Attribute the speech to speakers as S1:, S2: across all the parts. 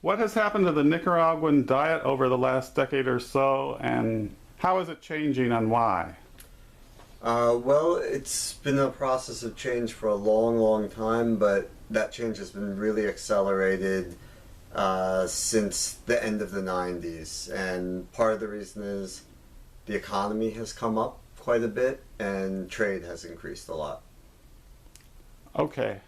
S1: what has happened to the Nicaraguan diet over the last decade or so, and how is it changing and why?
S2: Well, it's been a process of change for a long, long time, but that change has been really accelerated since the end of the 90s. And part of the reason is the economy has come up quite a bit and trade has increased a lot.
S1: Okay.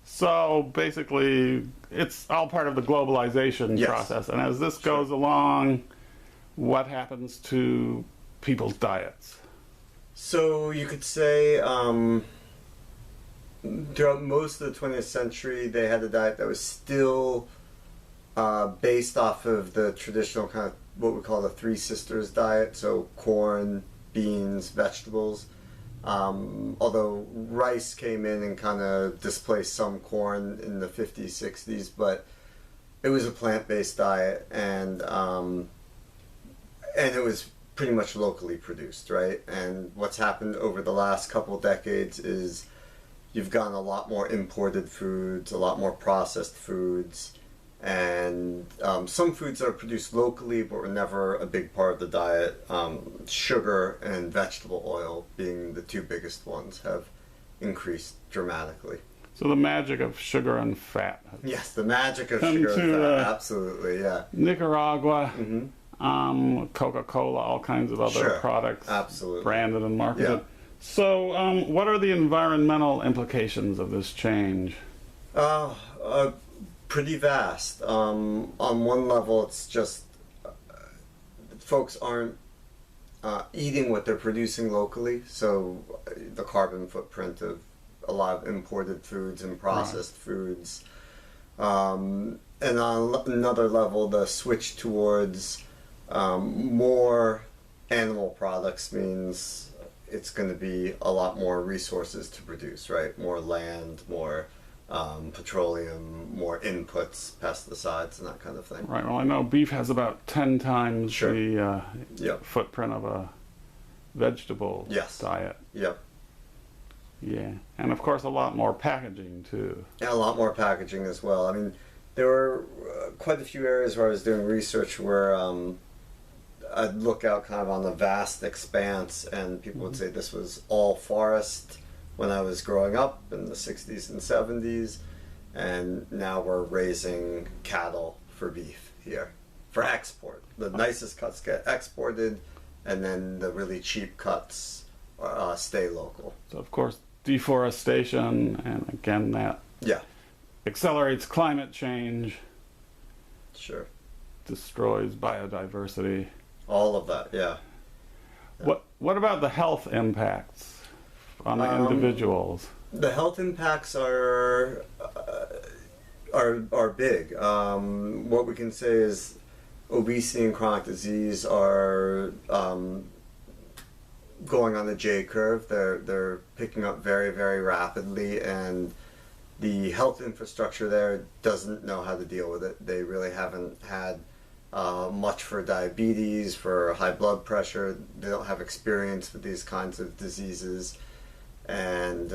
S1: So basically, it's all part of the globalization
S2: Yes.
S1: process. And as this goes along, what happens to people's diets?
S2: So you could say throughout most of the 20th century, they had a diet that was still based off of the traditional kind of what we call the Three Sisters diet, so corn, beans, vegetables. Although rice came in and kind of displaced some corn in the 50s, 60s, but it was a plant-based diet, and it was pretty much locally produced, right? And what's happened over the last couple decades is you've gotten a lot more imported foods, a lot more processed foods, and some foods that are produced locally but were never a big part of the diet. Sugar and vegetable oil being the two biggest ones have increased dramatically.
S1: So the magic of sugar and fat.
S2: Yes, the magic of
S1: Come
S2: sugar and
S1: to,
S2: fat, absolutely, yeah.
S1: Nicaragua, Coca-Cola, all kinds of other
S2: Sure,
S1: products
S2: absolutely.
S1: branded and marketed.
S2: Yeah.
S1: So what are the environmental implications of this change?
S2: Pretty vast. On one level, it's just folks aren't eating what they're producing locally, so the carbon footprint of a lot of imported foods and processed foods. And on another level, the switch towards more animal products means it's going to be a lot more resources to produce, right? More land, more petroleum, more inputs, pesticides, and that kind of thing.
S1: Right. Well, I know beef has about 10 times
S2: Sure.
S1: the
S2: Yep.
S1: footprint of a vegetable
S2: Yes.
S1: diet.
S2: Yep.
S1: Yeah. And of course, a lot more packaging too.
S2: And a lot more packaging as well. I mean, there were quite a few areas where I was doing research where I'd look out kind of on the vast expanse, and people would say this was all forest when I was growing up in the 60s and 70s, and now we're raising cattle for beef here for export. The nicest cuts get exported, and then the really cheap cuts stay local.
S1: So of course, deforestation, and again, that
S2: Yeah,
S1: accelerates climate change,
S2: sure.
S1: destroys biodiversity.
S2: All of that, yeah.
S1: What about the health impacts on the individuals?
S2: The health impacts are big. What we can say is obesity and chronic disease are going on the J curve. They're picking up very, very rapidly, and the health infrastructure there doesn't know how to deal with it. They really haven't had much for diabetes, for high blood pressure. They don't have experience with these kinds of diseases, and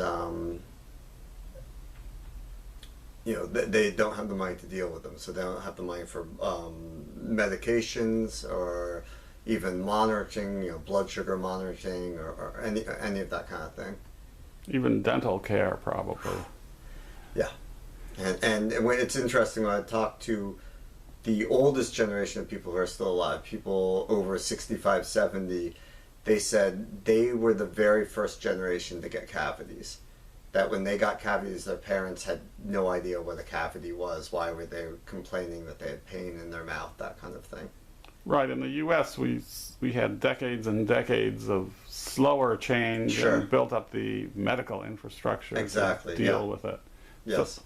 S2: they don't have the money to deal with them. So they don't have the money for medications or even monitoring, blood sugar monitoring, or any of that kind of thing.
S1: Even dental care, probably.
S2: Yeah, and when it's interesting when I talk to the oldest generation of people who are still alive, people over 65, 70, they said they were the very first generation to get cavities. That when they got cavities, their parents had no idea what a cavity was. Why were they complaining that they had pain in their mouth, that kind of thing.
S1: Right. In the U.S., we had decades and decades of slower change
S2: Sure.
S1: and built up the medical infrastructure
S2: Exactly,
S1: to deal
S2: yeah.
S1: with it.
S2: Yes.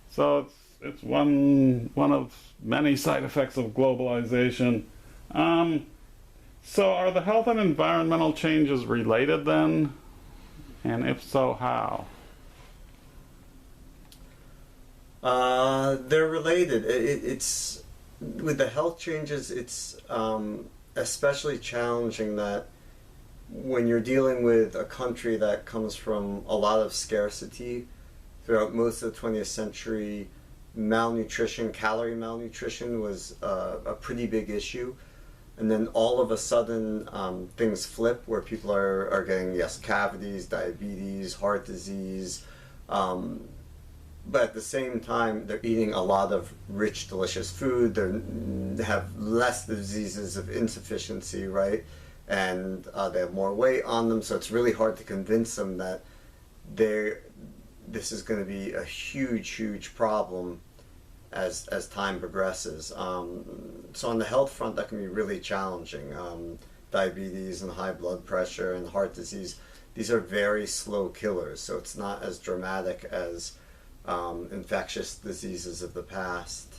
S1: So it's one of many side effects of globalization. So are the health and environmental changes related then? And if so, how?
S2: They're related. It's with the health changes, it's especially challenging that when you're dealing with a country that comes from a lot of scarcity throughout most of the 20th century, malnutrition, calorie malnutrition was a pretty big issue. And then all of a sudden, things flip where people are getting, yes, cavities, diabetes, heart disease. But at the same time, they're eating a lot of rich, delicious food. They have less diseases of insufficiency, right? And they have more weight on them. So it's really hard to convince them that this is going to be a huge, huge problem as time progresses. So on the health front, that can be really challenging. Diabetes and high blood pressure and heart disease, these are very slow killers. So it's not as dramatic as infectious diseases of the past.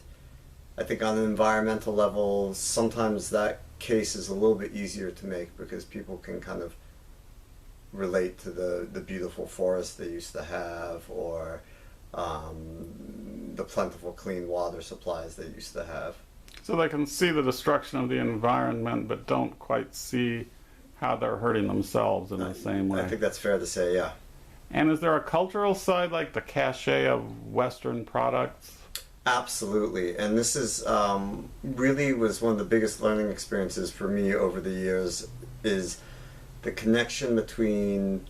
S2: I think on an environmental level, sometimes that case is a little bit easier to make because people can kind of relate to the beautiful forests they used to have, or the plentiful clean water supplies they used to have.
S1: So they can see the destruction of the environment, but don't quite see how they're hurting themselves in the same way.
S2: I think that's fair to say, yeah.
S1: And is there a cultural side, like the cachet of Western products?
S2: Absolutely, and this is really was one of the biggest learning experiences for me over the years, is the connection between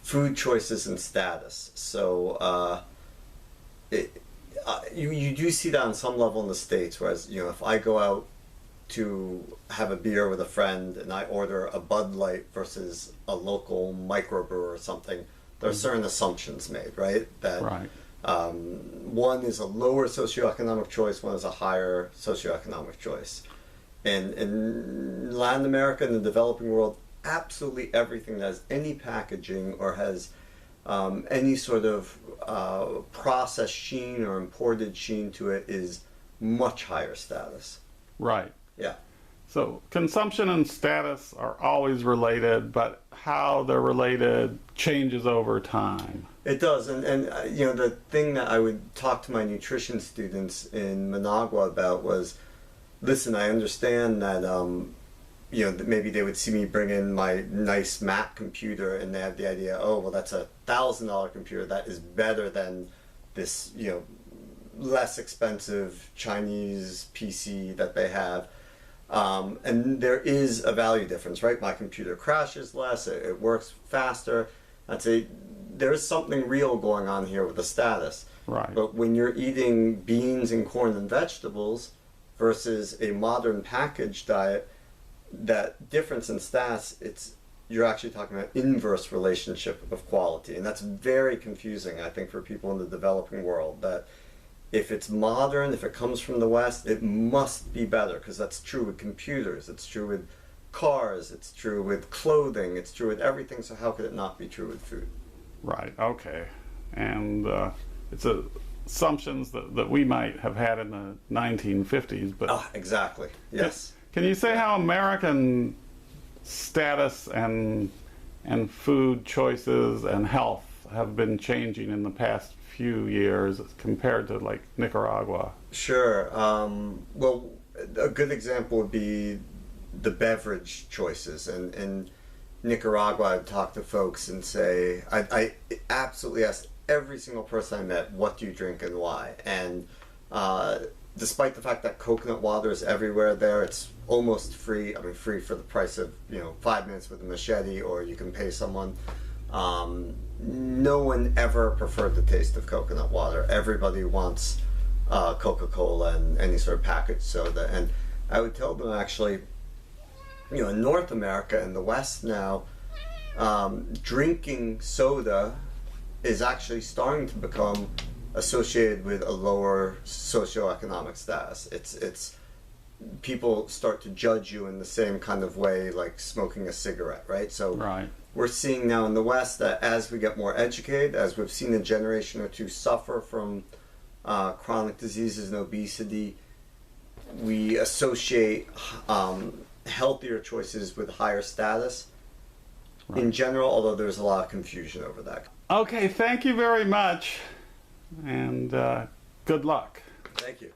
S2: food choices and status. So you do see that on some level in the States, whereas, you know, if I go out to have a beer with a friend and I order a Bud Light versus a local microbrewer or something, there are certain assumptions made, right? That
S1: Right.
S2: One is a lower socioeconomic choice, one is a higher socioeconomic choice. And in Latin America and the developing world, absolutely everything that has any packaging or has any sort of processed sheen or imported sheen to it is much higher status.
S1: Right.
S2: Yeah.
S1: So consumption and status are always related, but how they're related changes over time.
S2: It does, and you know, the thing that I would talk to my nutrition students in Managua about was, listen, I understand that you know, that maybe they would see me bring in my nice Mac computer and they have the idea, oh, well, that's $1,000 computer, that is better than this, you know, less expensive Chinese PC that they have. And there is a value difference, right? My computer crashes less, it works faster. I'd say there's something real going on here with the status.
S1: Right.
S2: But when you're eating beans and corn and vegetables versus a modern packaged diet, that difference in stats, you're actually talking about inverse relationship of quality. And that's very confusing, I think, for people in the developing world, that if it's modern, if it comes from the West, it must be better, because that's true with computers, it's true with cars, it's true with clothing, it's true with everything, so how could it not be true with food?
S1: Right, okay. And it's assumptions that we might have had in the 1950s, but...
S2: Oh, exactly, yes.
S1: Can you say how American status and food choices and health have been changing in the past few years compared to, like, Nicaragua?
S2: Sure. Well, a good example would be the beverage choices. And in Nicaragua, I'd talk to folks and say, I absolutely asked every single person I met, what do you drink and why? And despite the fact that coconut water is everywhere there, it's almost free. I mean, free for the price of, you know, 5 minutes with a machete, or you can pay someone. No one ever preferred the taste of coconut water. Everybody wants Coca-Cola and any sort of packaged soda. And I would tell them, actually, you know, in North America and the West now, drinking soda is actually starting to become associated with a lower socioeconomic status. It's people start to judge you in the same kind of way like smoking a cigarette, right? So
S1: Right.
S2: We're seeing now in the West that as we get more educated, as we've seen a generation or two suffer from chronic diseases and obesity, we associate healthier choices with higher status.
S1: Right.
S2: In general, although there's a lot of confusion over that.
S1: Okay, thank you very much, and good luck.
S2: Thank you.